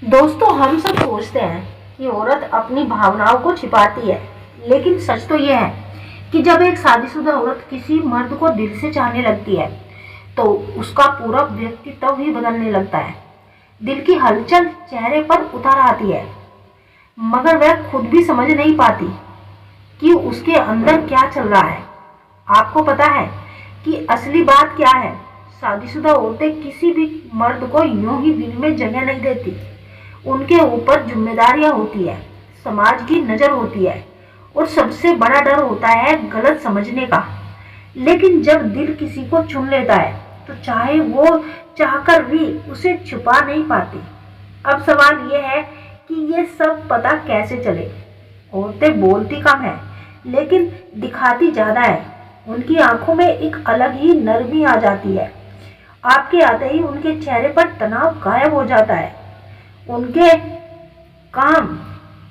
दोस्तों, हम सब सोचते हैं कि औरत अपनी भावनाओं को छिपाती है, लेकिन सच तो यह है कि जब एक शादीशुदा औरत किसी मर्द को दिल से चाहने लगती है, तो उसका पूरा व्यक्तित्व ही बदलने लगता है। दिल की हलचल चेहरे पर उतर आती है, मगर वह खुद भी समझ नहीं पाती कि उसके अंदर क्या चल रहा है। आपको पता है कि असली बात क्या है? शादीशुदा औरतें किसी भी मर्द को यूं ही दिल में जगह नहीं देती। उनके ऊपर जिम्मेदारियां होती है, समाज की नजर होती है, और सबसे बड़ा डर होता है गलत समझने का। लेकिन जब दिल किसी को चुन लेता है, तो चाहे वो चाहकर भी उसे छुपा नहीं पाती। अब सवाल ये है कि ये सब पता कैसे चले। औरतें बोलती कम है, लेकिन दिखाती ज्यादा है। उनकी आंखों में एक अलग ही नरमी आ जाती है। आपके आते ही उनके चेहरे पर तनाव गायब हो जाता है। उनके काम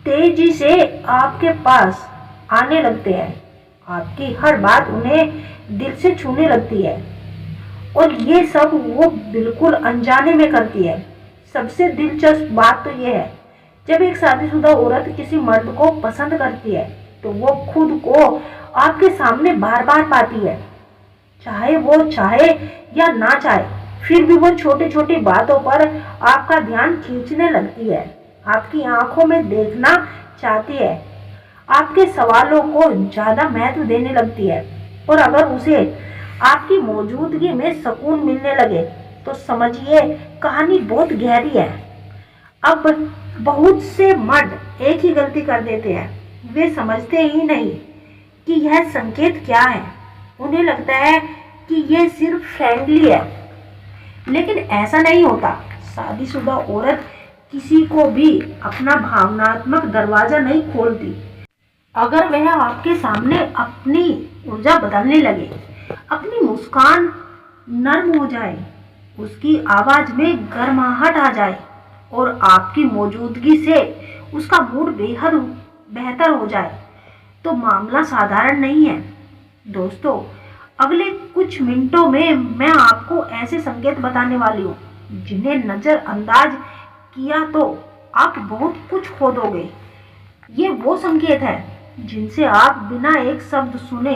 तेजी से आपके पास आने लगते हैं। आपकी हर बात उन्हें दिल से छूने लगती है, और ये सब वो बिल्कुल अनजाने में करती है। सबसे दिलचस्प बात तो ये है, जब एक शादीशुदा औरत किसी मर्द को पसंद करती है, तो वो खुद को आपके सामने बार बार पाती है। चाहे वो चाहे या ना चाहे, फिर भी वो छोटी छोटी बातों पर आपका ध्यान खींचने लगती है। आपकी आंखों में देखना चाहती है, आपके सवालों को ज्यादा महत्व देने लगती है। और अगर उसे आपकी मौजूदगी में सुकून मिलने लगे, तो समझिए कहानी बहुत गहरी है। अब बहुत से मर्द एक ही गलती कर देते हैं, वे समझते ही नहीं कि यह संकेत क्या है। उन्हें लगता है कि यह सिर्फ फ्रेंडली है, लेकिन ऐसा नहीं होता। शादीशुदा औरत किसी को भी अपना भावनात्मक दरवाजा नहीं खोलती। अगर वह आपके सामने अपनी ऊर्जा बदलने लगे, अपनी मुस्कान नर्म हो जाए, उसकी आवाज में गर्माहट आ जाए, और आपकी मौजूदगी से उसका मूड बेहद बेहतर हो जाए, तो मामला साधारण नहीं है। दोस्तों, अगले कुछ मिनटों में मैं आपको ऐसे संकेत बताने वाली हूँ, जिन्हें नजरअंदाज किया तो आप बहुत कुछ खो दोगे। ये वो संकेत है जिनसे आप बिना एक शब्द सुने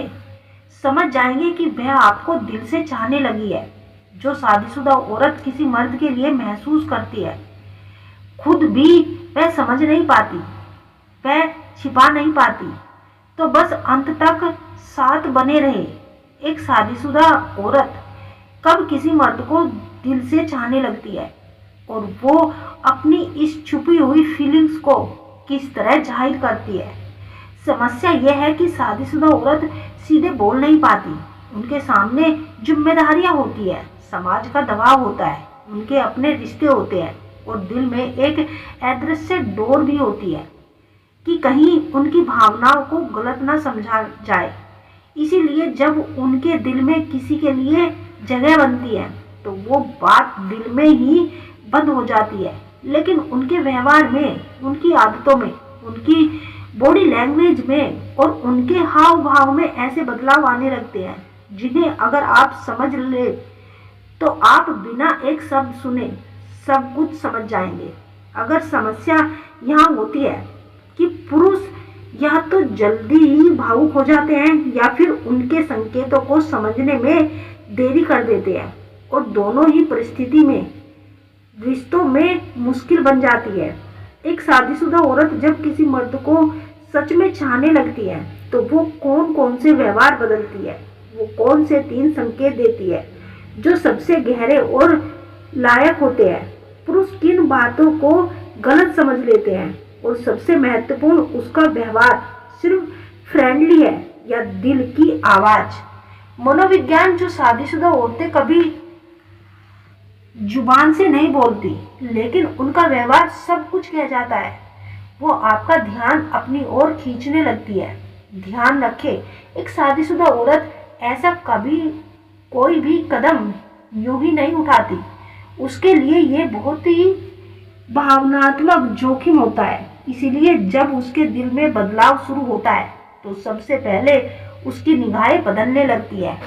समझ जाएंगे कि वह आपको दिल से चाहने लगी है। जो शादीशुदा औरत किसी मर्द के लिए महसूस करती है, खुद भी वह समझ नहीं पाती, वह छिपा नहीं पाती, तो बस अंत तक साथ बने रहे। एक शादीशुदा औरत कब किसी मर्द को दिल से चाहने लगती है, और वो अपनी इस छुपी हुई फीलिंग्स को किस तरह जाहिर करती है। समस्या यह है कि शादीशुदा औरत सीधे बोल नहीं पाती। उनके सामने जिम्मेदारियां होती है, समाज का दबाव होता है, उनके अपने रिश्ते होते हैं, और दिल में एक अदृश्य डोर भी होती है कि कहीं उनकी भावनाओं को गलत ना समझा जाए। इसीलिए जब उनके दिल में किसी के लिए जगह बनती है, तो वो बात दिल में ही बंद हो जाती है। लेकिन उनके व्यवहार में, उनकी आदतों में, उनकी बॉडी लैंग्वेज में और उनके हाव भाव में ऐसे बदलाव आने लगते हैं, जिन्हें अगर आप समझ ले, तो आप बिना एक शब्द सुने सब कुछ समझ जाएंगे। अगर समस्या यहाँ होती है कि पुरुष या तो जल्दी ही भावुक हो जाते हैं, या फिर उनके संकेतों को समझने में देरी कर देते हैं, और दोनों ही परिस्थिति में रिश्तों में मुश्किल बन जाती है। एक शादीशुदा औरत जब किसी मर्द को सच में चाहने लगती है, तो वो कौन कौन से व्यवहार बदलती है, वो कौन से 3 संकेत देती है जो सबसे गहरे और लायक होते हैं। पुरुष किन बातों को गलत समझ लेते हैं, और सबसे महत्वपूर्ण, उसका व्यवहार सिर्फ फ्रेंडली है या दिल की आवाज। मनोविज्ञान, जो शादीशुदा औरतें कभी जुबान से नहीं बोलती, लेकिन उनका व्यवहार सब कुछ कह जाता है। वो आपका ध्यान अपनी ओर खींचने लगती है। ध्यान रखें, एक शादीशुदा औरत ऐसा कभी कोई भी कदम यूं ही नहीं उठाती। उसके लिए ये बहुत ही भावनात्मक जोखिम होता है। इसीलिए जब उसके दिल में बदलाव शुरू होता है, तो सबसे पहले उसकी निगाहें बदलने लगती है।